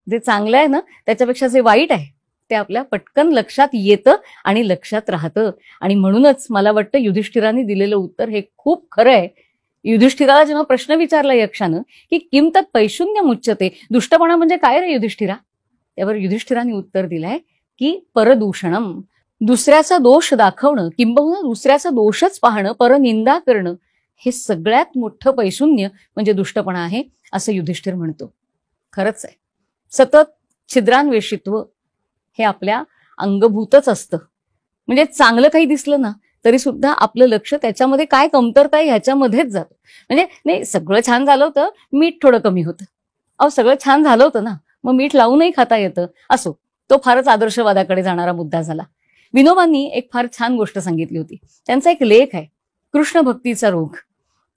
जे चांगलं आहे ना त्याच्यापेक्षा जे वाईट आहे ते आपल्या पटकन लक्षात येतं आणि लक्षात राहतं. आणि म्हणूनच मला वाटतं युधिष्ठिराने दिलेलं उत्तर हे खूप खरं आहे. युधिष्ठिराला जेव्हा प्रश्न विचारला यक्षानं की किम तत् पैशून्यम उच्यते, दुष्टपणा म्हणजे काय रे युधिष्ठिरा, त्यावर युधिष्ठिराने उत्तर दिलंय की परदूषणम, दुसऱ्याचा दोष दाखवणं किंबहुना दुसऱ्याचा दोषच पाहणं, परनिंदा करणं, हे सगळ्यात मोठं पैशून्य म्हणजे दुष्टपणा आहे असं युधिष्ठिर म्हणतो. खरंच आहे. सतत छिद्रान्वेषित्व हे आपल्या अंगभूतच असतं. म्हणजे चांगलं काही दिसलं ना तरी सुद्धा आपलं लक्ष त्याच्यामध्ये काय कमतरता आहे ह्याच्यामध्येच जातं. म्हणजे नाही सगळं छान झालं होतं, मीठ थोडं कमी होतं. अहो सगळं छान झालं होतं ना, मग मीठ लावूनही खाता येतं. असो, तो फारच आदर्शवादाकडे जाणारा मुद्दा झाला. विनोबांनी एक फार छान गोष्ट सांगितली होती. त्यांचा एक लेख आहे कृष्ण भक्तीचा रोग.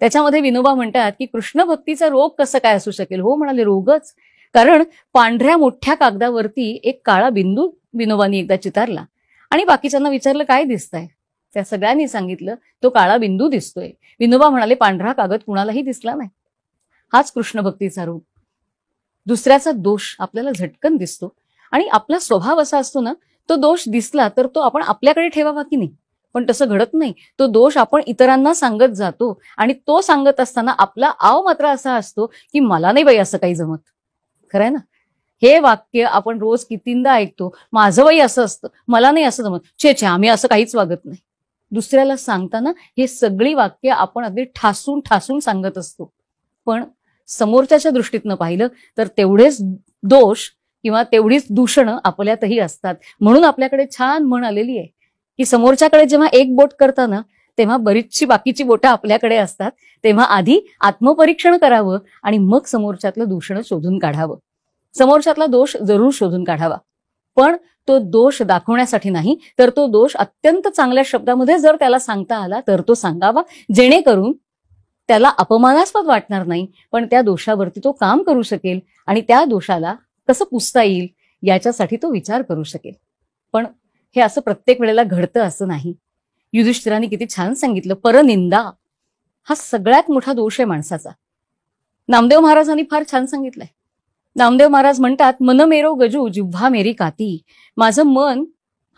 त्याच्यामध्ये विनोबा म्हणतात की कृष्ण भक्तीचा रोग कसं काय असू शकेल. हो म्हणाले, रोगच. कारण पांढऱ्या मोठ्या कागदावरती एक काळा बिंदू विनोबांनी एकदा चितारला आणि बाकीच्यांना विचारलं काय दिसतंय. त्या सगळ्यांनी सांगितलं तो काळा बिंदू दिसतोय. विनोबा म्हणाले पांढरा कागद कुणालाही दिसला नाही. हाच कृष्ण भक्तीचा रोग. दुसऱ्याचा दोष आपल्याला झटकन दिसतो आणि आपला स्वभाव असा असतो ना, तो दोष दिसला तर तो आपण आपल्याकडे ठेवावा की नाही. पण तसं घडत नाही. तो दोष आपण इतरांना सांगत जातो आणि तो सांगत असताना आपला आव मात्र असा असतो की मला नाही बाई असं काही जमत. खरंय ना. हे वाक्य आपण रोज कितींदा ऐकतो. माझं बाई असं असतं, मला नाही असं जमत, छे छे आम्ही असं काहीच वागत नाही. दुसऱ्याला सांगताना हे सगळी वाक्य आपण अगदी ठासून ठासून सांगत असतो. पण समोरच्याच्या दृष्टीतनं पाहिलं तर तेवढेच दोष किंवा तेवढीच दूषणं आपल्यातही असतात. म्हणून आपल्याकडे छान म्हण आलेली आहे की समोरच्याकडे जेव्हा एक बोट करताना तेव्हा बरीचशी बाकीची बोटं आपल्याकडे असतात. तेव्हा आधी आत्मपरीक्षण करावं आणि मग समोरच्यातलं दूषण शोधून काढावं. समोरच्यातला दोष जरूर शोधून काढावा, पण तो दोष दाखवण्यासाठी नाही, तर तो दोष अत्यंत चांगल्या शब्दामध्ये जर त्याला सांगता आला तर तो सांगावा, जेणेकरून त्याला अपमानास्पद वाटणार नाही, पण त्या दोषावरती तो काम करू शकेल आणि त्या दोषाला कसं पुसता येईल याच्यासाठी तो विचार करू शकेल. पण हे असं प्रत्येक वेळेला घडतं असं नाही. युधिष्ठिराने किती छान सांगितलं, परनिंदा हा सगळ्यात मोठा दोष आहे माणसाचा. नामदेव महाराजांनी फार छान सांगितलंय. नामदेव महाराज म्हणतात, मन मेरो गजू जिव्हा मेरी काती. माझं मन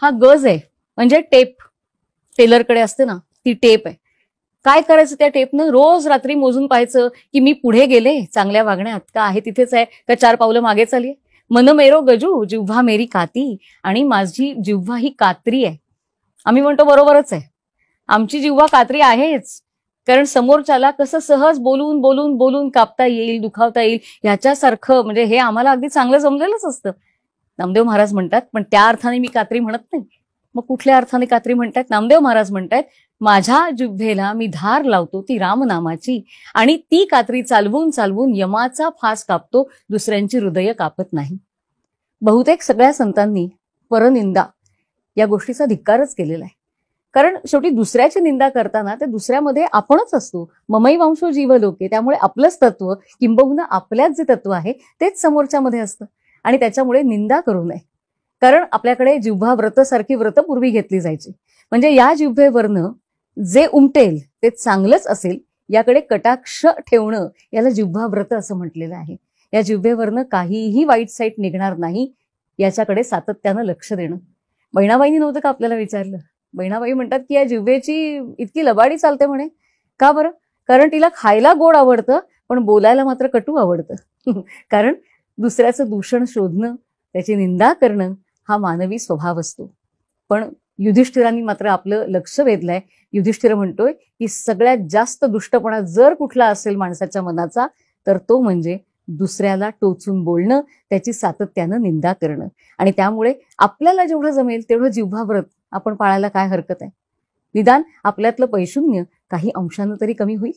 हा गज आहे, म्हणजे टेप. टेलरकडे असते ना ती टेप आहे. काय करायचं त्या टेपनं, रोज रात्री मोजून पाहायचं की मी पुढे गेले चांगल्या वागण्यात का आहे तिथेच आहे का 4 पावलं मागे चालली. मन मेरो गजू जिव्हा मेरी काती, आणि माझी जिव्हा ही कात्री आहे. आम्ही म्हणतो बरोबरच आहे, आमची जिव्हा कात्री आहेच, कारण समोरच्याला कसं सहज बोलून बोलून बोलून कापता येईल, दुखावता येईल याच्यासारखं, म्हणजे हे आम्हाला अगदी चांगलं जमलेलंच असतं. नामदेव महाराज म्हणतात, पण त्या अर्थाने मी कात्री म्हणत नाही. मग कुठल्या अर्थाने कात्री म्हणतात. नामदेव महाराज म्हणतात, माझ्या जिव्हेला मी धार लावतो ती रामनामाची, आणि ती कात्री चालवून चालवून यमाचा फास कापतो, दुसऱ्यांची हृदय कापत नाही. बहुतेक सगळ्या संतांनी परनिंदा या गोष्टीचा धिक्कारच केलेला आहे. कारण शेवटी दुसऱ्याची निंदा करताना ते दुसऱ्यामध्ये आपणच असतो. ममैवांशो जीव लोके, त्यामुळे आपलंच तत्व किंबहुना आपल्यात जे तत्व आहे तेच समोरच्यामध्ये असतं. आणि त्याच्यामुळे निंदा करू नये. कारण आपल्याकडे जिव्हा व्रत सारखी व्रत पूर्वी घेतली जायची. म्हणजे या जिव्हेवरनं जे उमटेल ते चांगलंच असेल याकडे कटाक्ष ठेवणं, याला जिव्हा व्रत असं म्हटलेलं आहे. या जिव्हेवरनं काहीही वाईट साईट निघणार नाही याच्याकडे सातत्यानं लक्ष देणं. बहिणाबाईंनी नव्हतं का आपल्याला विचारलं. बहिणाबाई म्हणतात की या जिव्हेची इतकी लबाडी चालते म्हणे. का बरं. कारण तिला खायला गोड आवडतं पण बोलायला मात्र कटू आवडतं. कारण दुसऱ्याचं दूषण शोधणं, त्याची निंदा करणं हा मानवी स्वभाव असतो. पण युधिष्ठिरांनी मात्र आपलं लक्ष वेधलंय. युधिष्ठिर म्हणतोय की सगळ्यात जास्त दुष्टपणा जर कुठला असेल माणसाच्या मनाचा तर तो म्हणजे दुसऱ्याला टोचून बोलणं, त्याची सातत्यानं निंदा करणं. आणि त्यामुळे आपल्याला जेवढं जमेल तेवढं जिव्हा व्रत आपण पाळायला काय हरकत आहे. निदान आपल्यातलं पैशून्य काही अंशानं तरी कमी होईल.